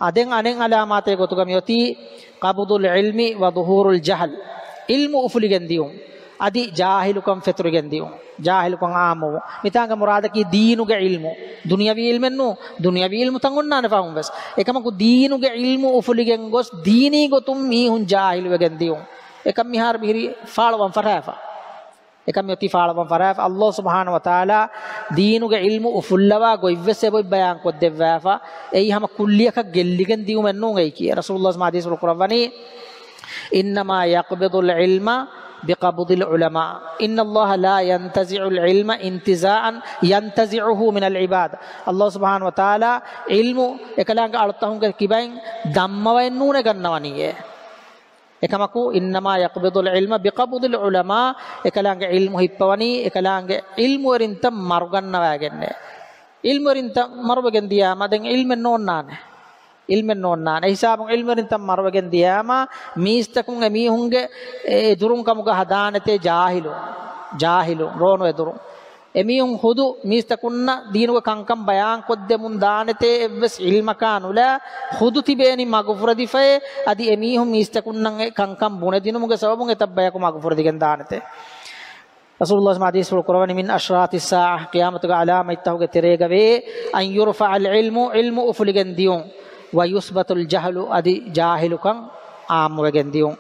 أدين أنين علامات يقولون يوتي قبض العلم وظهور الجهل علم أفلجنديون أدي جاهلكم فترجنديون جاهلكم عامو متانك مرادك دينك علم دنيوي علم إنه دنيوي علم تانغنا نفهم بس إكما كو دينك علم أفلجنغوس ديني قطم ميهون جاهل وجنديون إكما مهار بيري فالوان فرافا إكما يوتي فالوان فرافا الله سبحانه وتعالى دينك علم أفلوا قويفسه بوي بيان قد دفافا أي هم كلية كجلجنديون منو غيكي رسول الله سبحانه وتعالى القرآن إنما يقبض العلم بقبض العلماء إن الله لا ينتزع العلم انتزاعا ينتزعه من العباد الله سبحانه وتعالى علم එකලංග අලුතහුන් කිබෙන් ධම්මවෙන් නුන ගන්නවනියේ එකමකු إنما يقبض العلم بقبض العلماء එකලංග علم හිප්පවනි එකලංග علم වරින්ත මරු ගන්නවාගන්නේ علم වරින්ත මරු වෙගෙන්දියා මදෙන් علم නෝන්නානේ ilmen nonna hisabun ilmerin tam marwagen diyama miistakun emihunge edurun kamuga hadanete jahilu rono edurun emihun hudu miistakunna diinuga kankam bayan kodde mun danete evs ilmakanula hudu tibeni magufuradife adi emihun miistakunnan kankam bune dinumuga sababun etabbayaku magufuradigen danete Rasulullah SAW Quran min ashratis saah qiyamatuga alama ittahuge teregave an yurfa al ilmu ufuligen diyon ويثبت الجهل أدي جاهل كان عام وجنديون